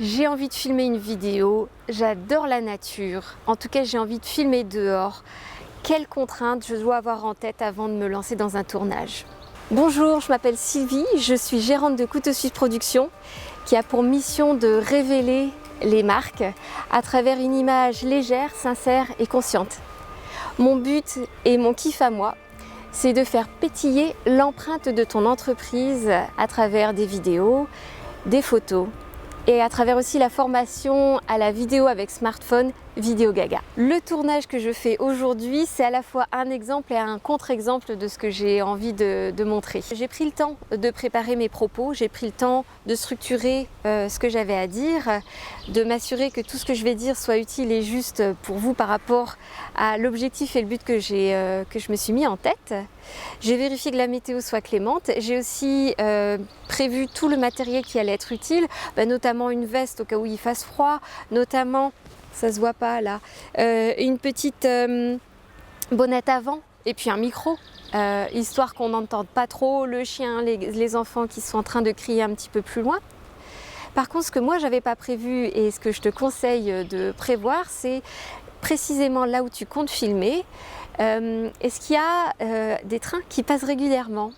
J'ai envie de filmer une vidéo, j'adore la nature, en tout cas j'ai envie de filmer dehors. Quelles contraintes je dois avoir en tête avant de me lancer dans un tournage? Bonjour, je m'appelle Sylvie, je suis gérante de Couteau Suisse Productions qui a pour mission de révéler les marques à travers une image légère, sincère et consciente. Mon but et mon kiff à moi, c'est de faire pétiller l'empreinte de ton entreprise à travers des vidéos, des photos et à travers aussi la formation à la vidéo avec smartphone Vidéo Gaga. Le tournage que je fais aujourd'hui, c'est à la fois un exemple et un contre-exemple de ce que j'ai envie de montrer. J'ai pris le temps de préparer mes propos, j'ai pris le temps de structurer ce que j'avais à dire, de m'assurer que tout ce que je vais dire soit utile et juste pour vous par rapport à l'objectif et le but que je me suis mis en tête. J'ai vérifié que la météo soit clémente. J'ai aussi prévu tout le matériel qui allait être utile, notamment une veste au cas où il fasse froid, notamment, ça se voit pas là, une petite bonnette avant et puis un micro, histoire qu'on n'entende pas trop le chien, les enfants qui sont en train de crier un petit peu plus loin. Par contre, ce que moi j'avais pas prévu et ce que je te conseille de prévoir, c'est précisément là où tu comptes filmer. Est-ce qu'il y a des trains qui passent régulièrement?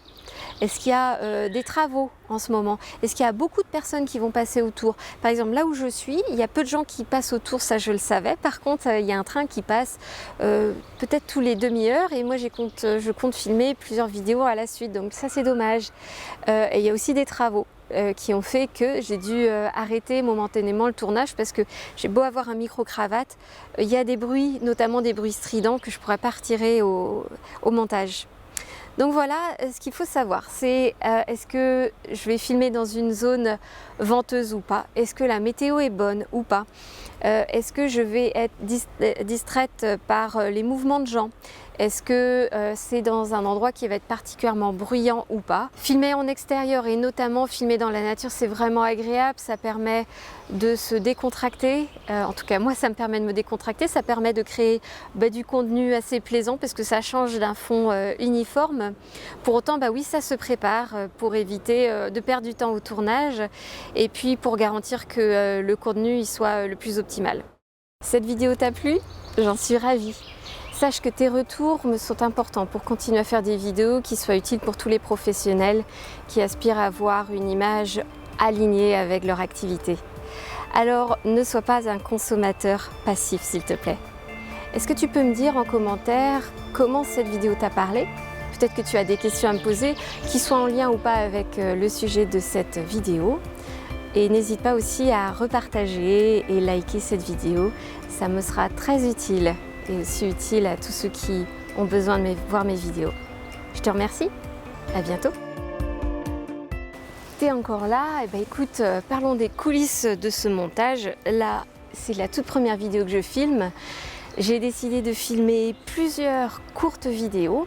Est-ce qu'il y a des travaux en ce moment? Est-ce qu'il y a beaucoup de personnes qui vont passer autour? Par exemple, là où je suis, il y a peu de gens qui passent autour, ça je le savais. Par contre, il y a un train qui passe peut-être tous les demi-heures et moi je compte filmer plusieurs vidéos à la suite, donc ça c'est dommage. Et il y a aussi des travaux qui ont fait que j'ai dû arrêter momentanément le tournage parce que j'ai beau avoir un micro-cravate, il y a des bruits, notamment des bruits stridents que je ne pourrais pas retirer au montage. Donc voilà, ce qu'il faut savoir, c'est est-ce que je vais filmer dans une zone venteuse ou pas? Est-ce que la météo est bonne ou pas? Est-ce que je vais être distraite par les mouvements de gens? Est-ce que c'est dans un endroit qui va être particulièrement bruyant ou pas? Filmer en extérieur et notamment filmer dans la nature, c'est vraiment agréable, ça permet de se décontracter. En tout cas, moi, ça me permet de me décontracter, ça permet de créer du contenu assez plaisant parce que ça change d'un fond uniforme. Pour autant, oui, ça se prépare pour éviter de perdre du temps au tournage et puis pour garantir que le contenu il soit le plus optimal. Cette vidéo t'a plu? J'en suis ravie. Sache que tes retours me sont importants pour continuer à faire des vidéos qui soient utiles pour tous les professionnels qui aspirent à avoir une image alignée avec leur activité. Alors, ne sois pas un consommateur passif, s'il te plaît. Est-ce que tu peux me dire en commentaire comment cette vidéo t'a parlé? Peut-être que tu as des questions à me poser, qui soient en lien ou pas avec le sujet de cette vidéo. Et n'hésite pas aussi à repartager et liker cette vidéo, ça me sera très utile et aussi utile à tous ceux qui ont besoin de voir mes vidéos. Je te remercie, à bientôt. T'es encore là? Écoute, parlons des coulisses de ce montage. Là, c'est la toute première vidéo que je filme. J'ai décidé de filmer plusieurs courtes vidéos.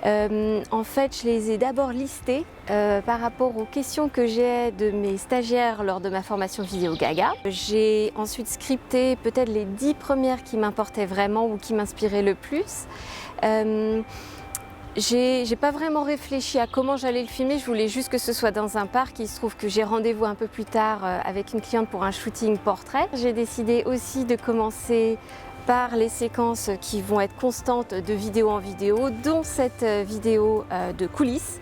En fait, je les ai d'abord listées par rapport aux questions que j'ai de mes stagiaires lors de ma formation Vidéo Gaga. J'ai ensuite scripté peut-être les 10 premières qui m'importaient vraiment ou qui m'inspiraient le plus. J'ai pas vraiment réfléchi à comment j'allais le filmer, je voulais juste que ce soit dans un parc. Il se trouve que j'ai rendez-vous un peu plus tard avec une cliente pour un shooting portrait. J'ai décidé aussi de commencer par les séquences qui vont être constantes de vidéo en vidéo, dont cette vidéo de coulisses.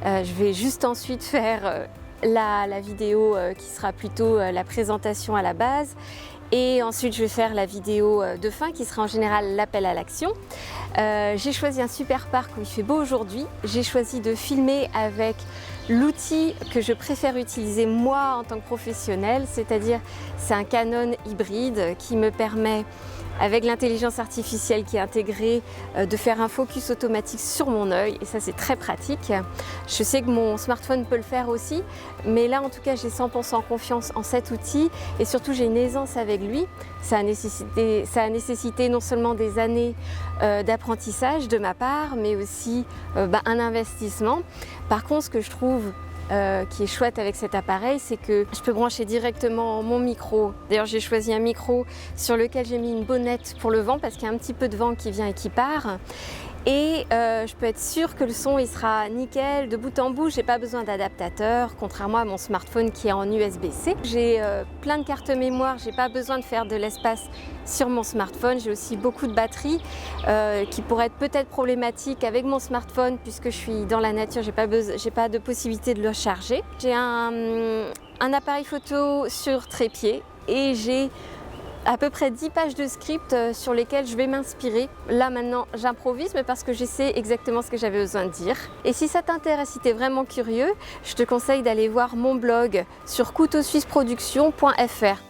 Je vais juste ensuite faire la vidéo qui sera plutôt la présentation à la base. Et ensuite, je vais faire la vidéo de fin qui sera en général l'appel à l'action. J'ai choisi un super parc où il fait beau aujourd'hui. J'ai choisi de filmer avec l'outil que je préfère utiliser moi en tant que professionnelle, c'est-à-dire c'est un Canon hybride qui me permet, avec l'intelligence artificielle qui est intégrée, de faire un focus automatique sur mon œil et ça c'est très pratique. Je sais que mon smartphone peut le faire aussi, mais là en tout cas j'ai 100% confiance en cet outil et surtout j'ai une aisance avec lui. Ça a nécessité non seulement des années d'apprentissage de ma part, mais aussi un investissement. Par contre, ce que je trouve qui est chouette avec cet appareil, c'est que je peux brancher directement mon micro. D'ailleurs, j'ai choisi un micro sur lequel j'ai mis une bonnette pour le vent parce qu'il y a un petit peu de vent qui vient et qui part. et je peux être sûre que le son il sera nickel de bout en bout. J'ai pas besoin d'adaptateur, contrairement à mon smartphone qui est en USB-C. J'ai plein de cartes mémoire, j'ai pas besoin de faire de l'espace sur mon smartphone. J'ai aussi beaucoup de batterie qui pourrait être peut-être problématique avec mon smartphone puisque je suis dans la nature, j'ai pas de possibilité de le charger. J'ai un appareil photo sur trépied et j'ai à peu près 10 pages de script sur lesquelles je vais m'inspirer. Là maintenant j'improvise mais parce que je sais exactement ce que j'avais besoin de dire. Et si ça t'intéresse, si tu es vraiment curieux, je te conseille d'aller voir mon blog sur couteausuisseproduction.fr.